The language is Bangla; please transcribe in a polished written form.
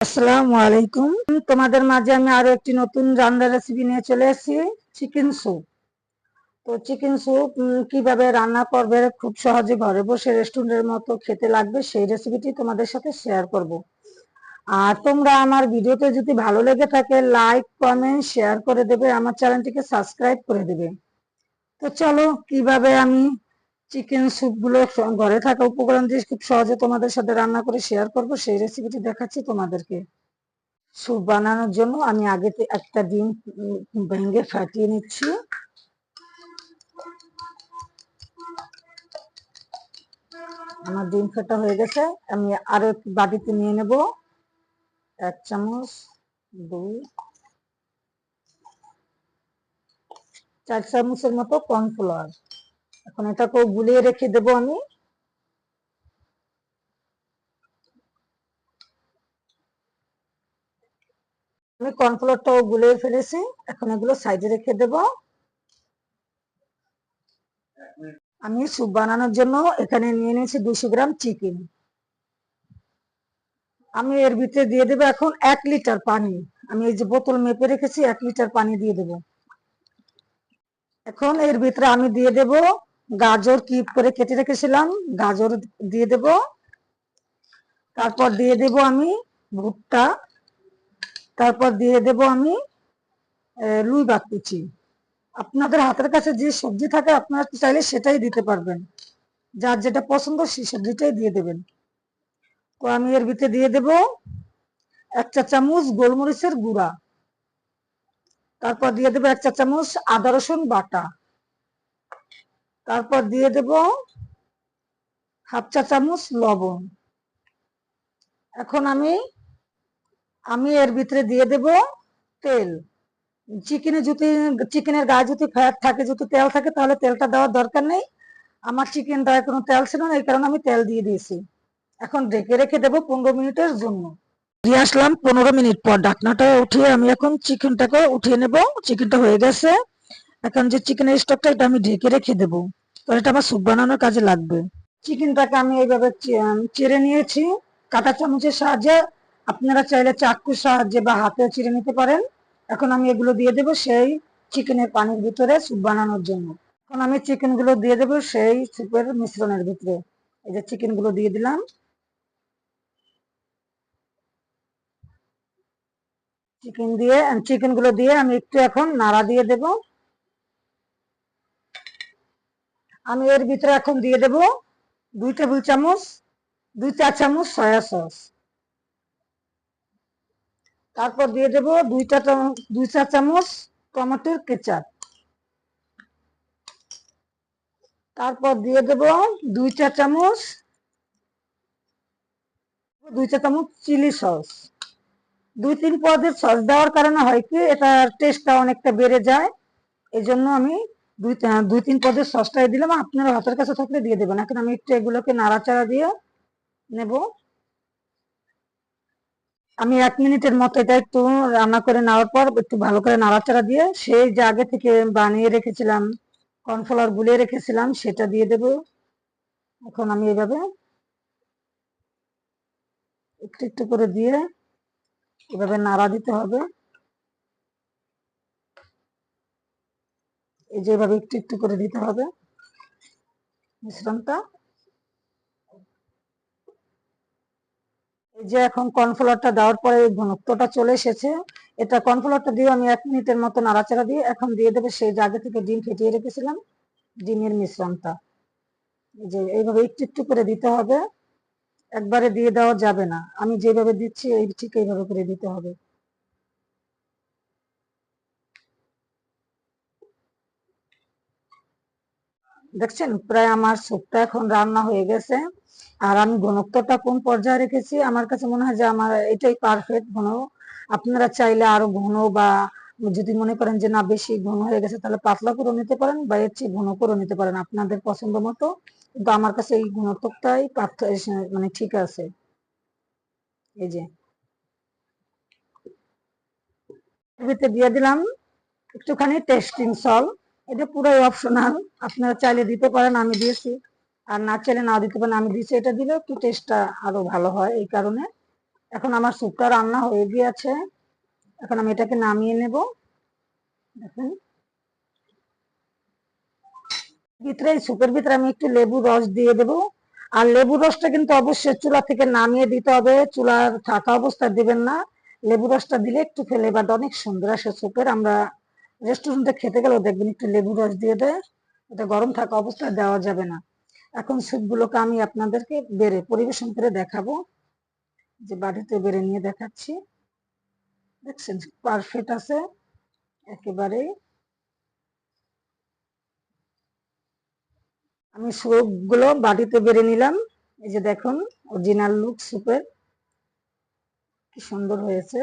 আসসালামু আলাইকুম। তোমাদের মাঝে আমি আরো একটি নতুন রান্নার রেসিপি নিয়ে চলে এসেছি, চিকেন স্যুপ। তো চিকেন স্যুপ কিভাবে রান্না করবে খুব সহজে ঘরে বসে রেস্টুরেন্টের মতো খেতে লাগবে, সেই রেসিপিটি তোমাদের সাথে শেয়ার করব। আর তোমরা আমার ভিডিওতে যদি ভালো লেগে থাকে লাইক কমেন্ট শেয়ার করে দেবে, আমার চ্যানেলটিকে সাবস্ক্রাইব করে দেবে। তো চলো কিভাবে আমি চিকেন স্যুপ গুলো ঘরে থাকা উপকরণ দিয়ে খুব সহজে তোমাদের সাথে রান্না করে শেয়ার করব, সেই রেসিপিটি দেখাচ্ছি তোমাদেরকে। স্যুপ বানানোর জন্য আমি আগে একটা ডিম ভেঙে ফাটিয়ে নিচ্ছি। আমার ডিম ফাটা হয়ে গেছে। আমি আরো একটু বাটিতে নিয়ে নেব 1 চামচ, 2, 4 চামচের মতো কর্নফ্লাওয়ার। এখন এটাকে গুলিয়ে রেখে দেব। আমি কর্নফ্লাওয়ারটাও গুলিয়ে ফেলেছি। এখন এগুলো সাইডে রেখে দেব। আমি স্যুপ বানানোর জন্য এখানে নিয়ে নিয়েছি 200 গ্রাম চিকেন। আমি এর ভিতরে দিয়ে দেবো এখন 1 লিটার পানি। আমি এই যে বোতল মেপে রেখেছি, 1 লিটার পানি দিয়ে দেব। এখন এর ভিতরে আমি দিয়ে দেব গাজর কিউব করে কেটে রেখেছিলাম, গাজর দিয়ে দেব। তারপর দিয়ে দেব আমি ভুট্টা। তারপর দিয়ে দেব আমি লুই বাক কুচি। আপনাদের হাতের কাছে যে সবজি থাকে আপনারা চাইলে সেটাই দিতে পারবেন, যার যেটা পছন্দ সেই সবজিটাই দিয়ে দেবেন। তো আমি এর ভিতরে দিয়ে দেব 1 চা চামচ গোলমরিচের গুঁড়া। তারপর দিয়ে দেব 1 চা চামচ আদা রসুন বাটা। তারপর দিয়ে দেব হাফ চা চামচ লবণ। এখন আমি এর ভিতরে দিয়ে দেব তেল। চিকেনের গায়ে যদি ফ্যাট থাকে, যদি তেল থাকে, তাহলে তেলটা দেওয়ার দরকার নেই। আমার চিকেন গায়ে কোনো তেল ছিল না, এই কারণে আমি তেল দিয়ে দিয়েছি। এখন ঢেকে রেখে দেবো 15 মিনিটের জন্য। দিয়ে আসলাম 15 মিনিট পর, ঢাকনাটা উঠিয়ে আমি এখন চিকেনটাকে উঠিয়ে নেব। চিকেনটা হয়ে গেছে। এখন যে চিকেনের স্টকটা, এটা আমি ঢেকে রেখে দেবো, কারণ এটা আমার স্যুপ বানানোর কাজে লাগবে। চিকেনটাকে আমি এইভাবে চেড়ে নিয়েছি কাঁটা চামচের সাহায্যে। আপনারা চাইলে চাকুর সাহায্যে বা হাতেও চিড়ে নিতে পারেন। এখন আমি এগুলো দিয়ে দেবো সেই চিকেনের পানির ভিতরে স্যুপ বানানোর জন্য। এখন আমি চিকেন গুলো দিয়ে দেবো সেই স্যুপের মিশ্রণের ভিতরে। এই যে চিকেন গুলো দিয়ে দিলাম। চিকেন গুলো দিয়ে আমি একটু এখন নাড়া দিয়ে দেব। আমি এর ভিতরে এখন দিয়ে দেব 2 টেবিল চামচ, 2 চা চামচ সয়া সস। তারপর দিয়ে দেব 2 চা চামচ টমেটোর কেচাপ। তারপর দিয়ে দেব 2 চা চামচ 2 চা চামচ চিলি সস। 2-3 পদের সস দেওয়ার কারণে হয় কি, এটার টেস্টটা অনেকটা বেড়ে যায়। এই জন্য আমি 2-3 পদের সসটাই দিলাম। আপনারা হাতের কাছে থাকলে দিয়ে দেবেন। এখন আমি একটু এগুলোকে নাড়াচাড়া দিয়ে নেব। আমি 1 মিনিটের মতো এটা একটু রান্না করে নেওয়ার পর একটু ভালো করে নাড়াচাড়া দিয়ে সেই যে আগে থেকে বানিয়ে রেখেছিলাম, কর্নফ্লাওয়ার গুলিয়ে রেখেছিলাম, সেটা দিয়ে দেব। এখন আমি এভাবে একটু একটু করে দিয়ে এভাবে নাড়া দিতে হবে। এই যে এভাবে একটু একটু করে দিতে হবে মিশ্রণটা। এই যে এখন কর্নফ্লাওয়ারটা দেওয়ার পরে ঘনত্বটা চলে এসেছে। এটা কর্নফ্লাওয়ারটা দিয়ে আমি 1 মিনিটের মতো নাড়াচাড়া দিয়ে এখন দিয়ে দেবো সেই যে আগে থেকে ডিম ফেটিয়ে রেখেছিলাম, ডিমের মিশ্রণটা। এই যে এইভাবে একটু একটু করে দিতে হবে, একবারে দিয়ে দেওয়া যাবে না। আমি যেভাবে দিচ্ছি এই ঠিক এইভাবে করে দিতে হবে। দেখছেন প্রায় আমার স্যুপটা এখন রান্না হয়ে গেছে। আর আমি ঘনত্বটা কোন পর্যায়ে রেখেছি, আমার কাছে মনে হয় যে আমার এটাই পারফেক্ট ঘন। আপনারা চাইলে আরো ঘন বা যদি মনে করেন যে না বেশি ঘন হয়ে গেছে, তাহলে পাতলা করে নিতে পারেন বা এর চেয়ে ঘন করে নিতে পারেন আপনাদের পছন্দ মতো। কিন্তু আমার কাছে এই ঘনত্বটাই মানে ঠিক আছে। এই যে এর ভিতরে দিয়ে দিলাম একটুখানি টেস্টিং সল্ট। এটা পুরোই অপশনাল, আপনারা চাইলে দিতে পারেন, আমি দিয়েছি। আর না চাইলে না দিতে পারেন, আমি দিয়েছি। এটা দিলে একটু টেস্টটা আরো ভালো হয় এই কারণে। এখন আমার স্যুপটা রান্না হয়ে গিয়েছে। এখন আমি এটাকে নামিয়ে নেব। দেখুন, ভিতরে স্যুপের ভিতরে আমি একটু লেবু রস দিয়ে দেব। আর লেবু রসটা কিন্তু অবশ্যই চুলা থেকে নামিয়ে দিতে হবে, চুলার থাকা অবস্থায় দিবেন না। লেবু রসটা দিলে একটু ফ্লেভারটা অনেক সুন্দর আসে স্যুপের। আমরা রেস্টুরেন্টে খেতে গেলেও দেখবেন একটু লেবু রস দিয়ে দেয়, এটা গরম থাকা অবস্থায় দেওয়া যাবে না। এখন স্যুপগুলোকে আমি আপনাদেরকে বেড়ে পরিবেশন করে দেখাবো, যে বাটিতে বেড়ে নিয়ে দেখাচ্ছি। দেখছেন পারফেক্ট আছে একেবারে। আমি স্যুপ গুলো বাটিতে বেড়ে নিলাম। এই যে দেখুন, অরিজিনাল লুক স্যুপের কি সুন্দর হয়েছে।